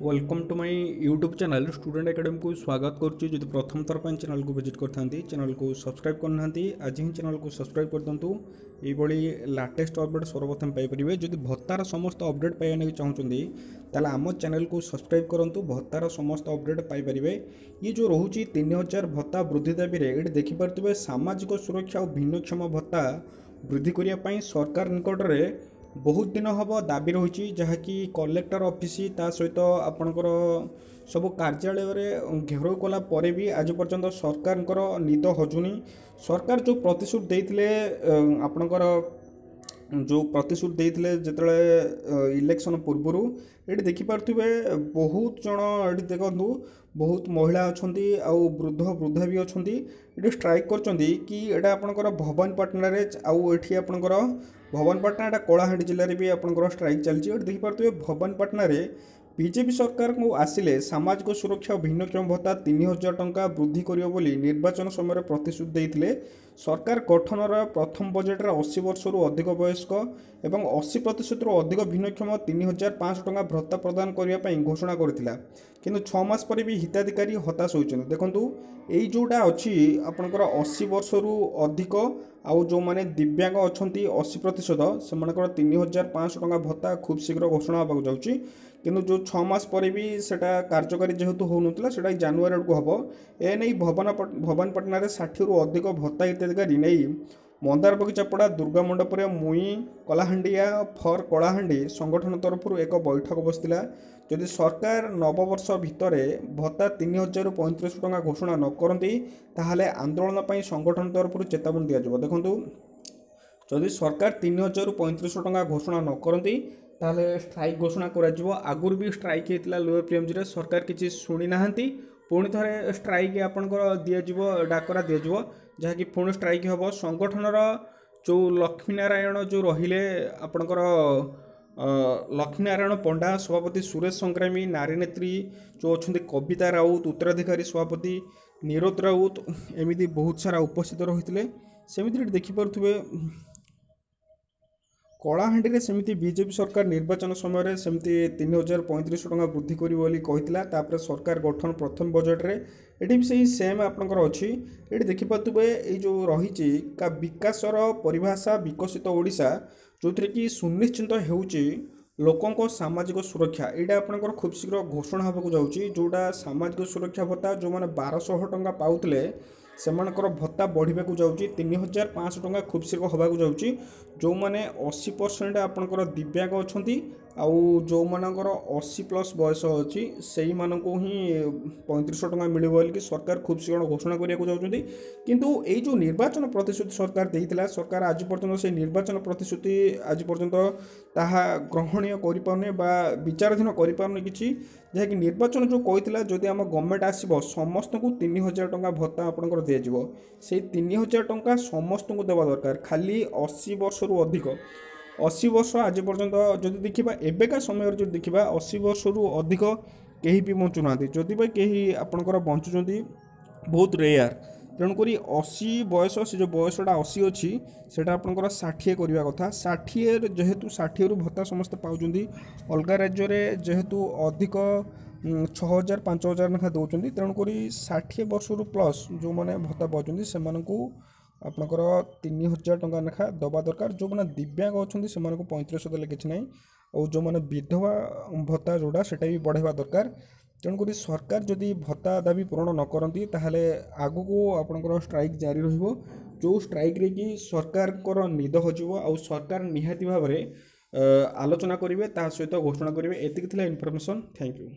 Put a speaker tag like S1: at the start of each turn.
S1: Welcome to my YouTube channel Student Academy को स्वागत करुच्ची। जो प्रथम थर पर चैनल को विजिट करते चैनल को सब्सक्राइब करना आज ही चैनल को सब्सक्राइब कर दिंतु। ये लाटेस्ट अपडेट सर्वप्रथम पाइपर। जो भत्तार समस्त अपडेट पाइबा चाहते ताल आम चैनल को सब्सक्राइब करूँ, भत्तार समस्त अपडेट पाइपर। ये जो रोचे 3000 भत्ता वृद्धि दाबी ये देखिपे सामाजिक सुरक्षा और भिन्नक्षम भत्ता वृद्धि करने सरकार निकट में बहुत दिन हम दाबी रही जहाँकि कलेक्टर ऑफिस ता सहित आपणकर सब कार्यालय घेराव कला परे भी आज पर्यंत सरकार निद हजुनी। सरकार जो प्रतिश्रुति देते आपणकर जो प्रतिश्रुति देते जिते इलेक्शन पूर्वर ये देखिपे बहुत जन ये देखु बहुत महिला अच्छा वृद्ध वृद्धा भी अच्छा ये स्ट्राइक कर आपणकर भवानीपाटना आउ ये आपणकर भवानीपाटना एटा कलाहांडी जिले में भी आपंकर स्ट्राइक चलती देखिपे भवानीपाटना बीजेपी सरकार को आसिले सामाजिक सुरक्षा और भिन्नक्षम भत्ता 3000 टंका वृद्धि करियो बोली निर्वाचन समय प्रतिश्रुति देते। सरकार गठनर प्रथम बजेट 80 वर्ष अधिक वयस्क एवं 80% अधिक भिन्नक्षम 3500 टंका भत्ता प्रदान करने घोषणा करथिला, किंतु 6 मास पर भी हिताधिकारी हताश होइछन। देखंतु एई जोटा अछि आपनकर 80 वर्ष अधिक आउ जो माने दिव्यांग अछंती 80% सेमानकर 3500 टंका भत्ता खूब शीघ्र घोषणा होबाक जाउची, किंतु जो 6 मास पर भी सेटा कार्यकारी जेहेतु होनुतला सेटा जनवरी को हबो। ए नै भवानीपाटना 60 रु अधिक भत्ता हिताधिकारी नै मंदार बगीचापड़ा दुर्गा मंडप मुई कलाहांडिया फर कलाहांडी संगठन तरफ एक बैठक बसला। जदि सरकार नववर्ष भितर भत्ता 3000 रु 3500 टंका घोषणा न करती ताहले आंदोलन पर संगठन तरफ चेतावनी दिया। देखंतु जदि सरकार 3000 रु 3500 टंका घोषणा न करती ताहले स्ट्राइक घोषणा करा। आगुरी भी स्ट्राइक होता लोअर पीएमजी सरकार किसी शुणी ना पुणी थे स्ट्राइक आपंकर दिज्व डाकरा दिज्व जहाँकि पुणी स्ट्राइक हम संगठनर जो लक्ष्मीनारायण जो रहिले आपंकर लक्ष्मीनारायण पंडा सभापति सुरेश संग्रामी नारी नेत्री जो अच्छा कविता राउत उत्तराधिकारी सभापति निरोध राउत एमती बहुत सारा उपस्थित रही है। सेमती देखिपे कलाहांडी सेमती बीजेपी सरकार निर्वाचन समय सेमती 3035 टंका वृद्धि करी सरकार गठन प्रथम बजेट रे ये भी सही सेम आपंकर अच्छी। ये देखिपे ये जो रही विकासर परिभाषा विकसित ओडिशा जो थी कि सुनिश्चित होउची लोकों सामाजिक सुरक्षा यहाँ आपंकर खूब शीघ्र घोषणा होगा जाऊँगी। जोटा सामाजिक सुरक्षा भत्ता जो मैंने 1200 टंका पाउले सेमानकर भत्ता बढ़िया जाऊँगी 3500 टंका खूब शीघ्र होगा जाऊँगी। जो मैंने 80% आपंकर दिव्यांग अच्छा आउ जो मानकर 80+ बयस अच्छी से मानू ही 3500 टंका मिले बोल सरकार खूब शीघ्र घोषणा करने चाहते। किंतु ये जो निर्वाचन प्रतिश्रुति सरकार देता सरकार आज पर्यंत से निर्वाचन प्रतिश्रुति आज पर्यंत ताहा ग्रहणीय कर विचाराधीन कर कि जहाँकि निर्वाचन जो कहता जदि आम गवर्नमेंट आसब समस्त को 3000 टंका भत्ता आपंकर दिज्व से 3000 टंका समस्त को देवा दरकार खाली 80 वर्ष रु अधिक 80 वर्ष आज पर्यंत जदि देखा एବେका समय जो देखा 80 वर्ष रु अधिक कहीं भी बचुना जदि कहीं आपंकर बचुं बहुत रेयर। तेणुक 80 बयस से जो बयसटा 80 अच्छी से आपंकर 60 करवा कथा 60 जेहेतु 60 रु भत्ता समस्त पाँच अलग राज्य में जेहेतु अधिक 6000 5000 लेखा दौरान तेणुक 60 वर्ष रु प्लस जो मैंने भत्ता पाँच से आपंकर 3000 टंका लेखा दबा दरकार। जो मैंने दिव्यांग अच्छा से 3500 देले किसी ना और जो मैंने विधवा भत्ता जोड़ा से भी बढ़ावा दरकार। तेणुक सरकार जदि भत्ता दाबी पूरण न करती ताहले आगु को आपंकर स्ट्राइक जारी रहिबो। जो स्ट्राइक रे कि सरकार निद हजिबो आ सरकार निहाती भाव में आलोचना करेंगे ता सहित घोषणा करेंगे। एतिक थिला इनफॉरमेशन। Thank you.